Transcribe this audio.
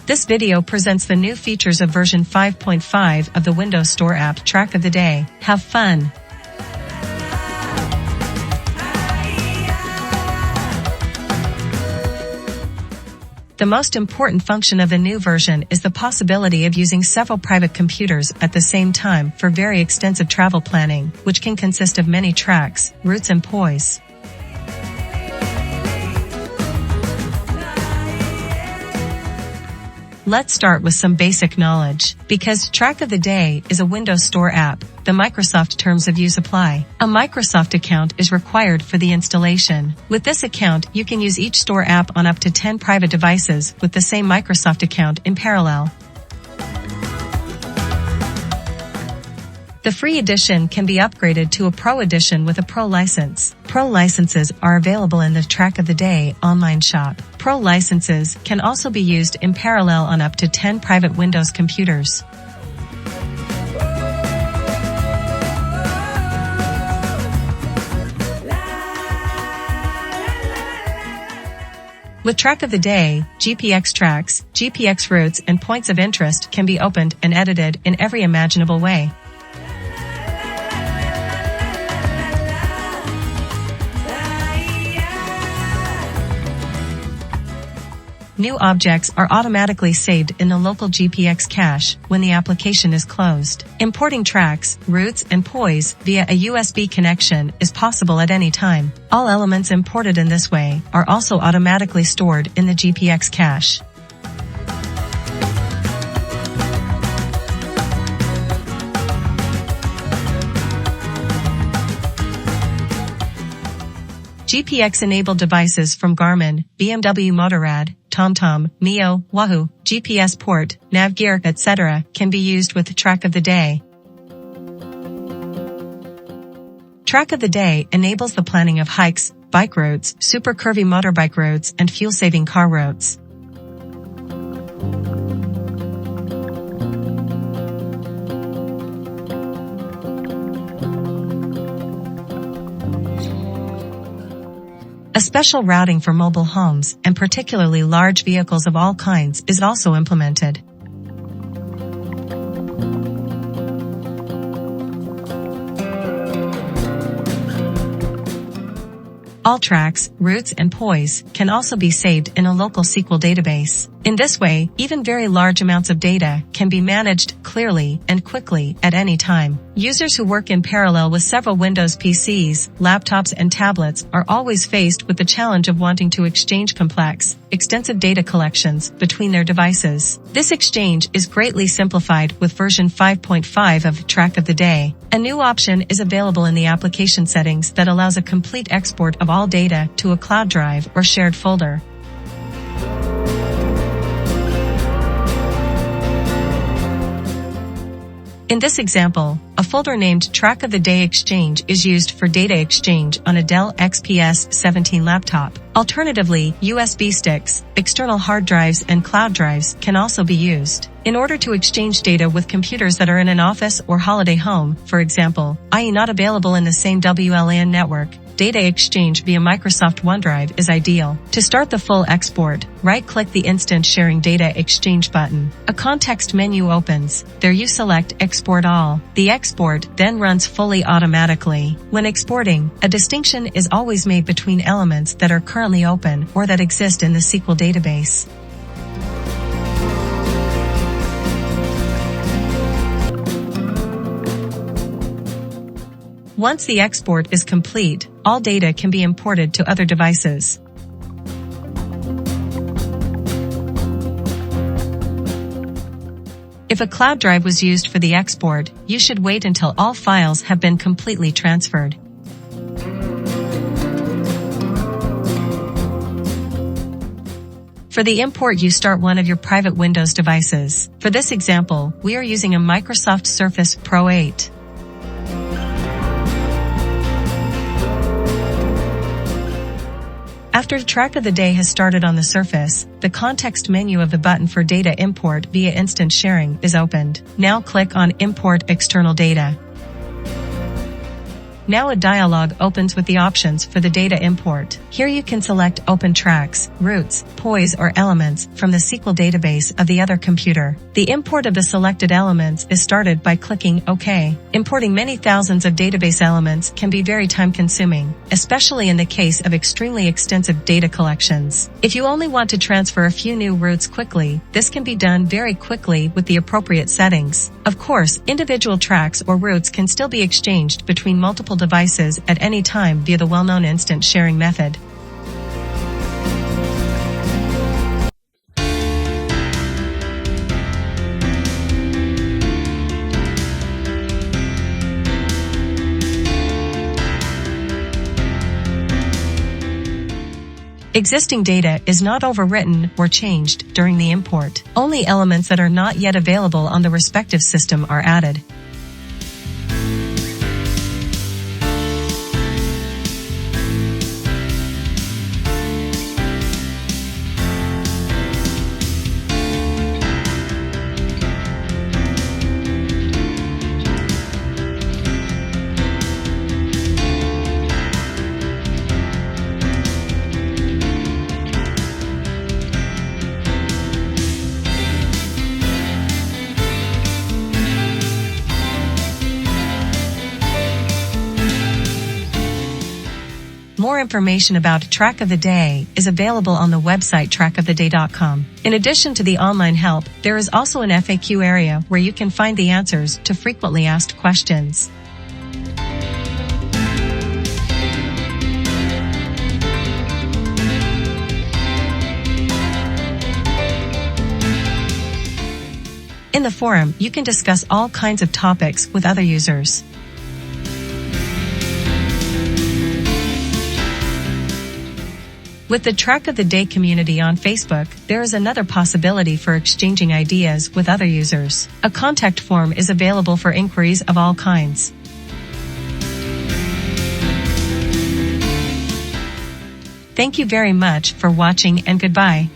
This video presents the new features of version 5.5 of the Windows Store app Track of the Day. Have fun! The most important function of the new version is the possibility of using several private computers at the same time for very extensive travel planning, which can consist of many tracks, routes and POIS. Let's start with some basic knowledge. Because Track of the Day is a Windows Store app, the Microsoft terms of use apply. A Microsoft account is required for the installation. With this account, you can use each store app on up to 10 private devices with the same Microsoft account in parallel. The free edition can be upgraded to a Pro edition with a Pro license. Pro licenses are available in the Track of the Day online shop. Pro licenses can also be used in parallel on up to 10 private Windows computers. With Track of the Day, GPX tracks, GPX routes and points of interest can be opened and edited in every imaginable way. New objects are automatically saved in the local GPX cache when the application is closed. Importing tracks, routes, and POIS via a USB connection is possible at any time. All elements imported in this way are also automatically stored in the GPX cache. GPX-enabled devices from Garmin, BMW Motorrad, TomTom, Mio, Wahoo, GPS Port, Navgear, etc. can be used with the Track of the Day. Track of the Day enables the planning of hikes, bike routes, super curvy motorbike routes, and fuel-saving car routes. A special routing for mobile homes and particularly large vehicles of all kinds is also implemented. All tracks, routes, and POIS can also be saved in a local SQL database. In this way, even very large amounts of data can be managed clearly and quickly at any time. Users who work in parallel with several Windows PCs, laptops, and tablets are always faced with the challenge of wanting to exchange complex, extensive data collections between their devices. This exchange is greatly simplified with version 5.5 of Track of the Day. A new option is available in the application settings that allows a complete export of all data to a cloud drive or shared folder. In this example, a folder named Track of the Day Exchange is used for data exchange on a Dell XPS 17 laptop. Alternatively, USB sticks, external hard drives, and cloud drives can also be used. In order to exchange data with computers that are in an office or holiday home, for example, i.e. not available in the same WLAN network, data exchange via Microsoft OneDrive is ideal. To start the full export, right-click the Instant Sharing Data Exchange button. A context menu opens. There you select Export All. The export then runs fully automatically. When exporting, a distinction is always made between elements that are currently open or that exist in the SQL database. Once the export is complete, all data can be imported to other devices. If a cloud drive was used for the export, you should wait until all files have been completely transferred. For the import, you start one of your private Windows devices. For this example, we are using a Microsoft Surface Pro 8. After Track of the Day has started on the Surface, the context menu of the button for data import via instant sharing is opened. Now click on Import External Data. Now a dialog opens with the options for the data import. Here you can select open tracks, routes, POIS or elements from the SQL database of the other computer. The import of the selected elements is started by clicking OK. Importing many thousands of database elements can be very time-consuming, especially in the case of extremely extensive data collections. If you only want to transfer a few new routes quickly, this can be done very quickly with the appropriate settings. Of course, individual tracks or routes can still be exchanged between multiple devices at any time via the well-known instant sharing method. Existing data is not overwritten or changed during the import. Only elements that are not yet available on the respective system are added. More information about Track of the Day is available on the website trackoftheday.com. In addition to the online help, there is also an FAQ area where you can find the answers to frequently asked questions. In the forum, you can discuss all kinds of topics with other users. With the Track of the Day community on Facebook, there is another possibility for exchanging ideas with other users. A contact form is available for inquiries of all kinds. Thank you very much for watching and goodbye.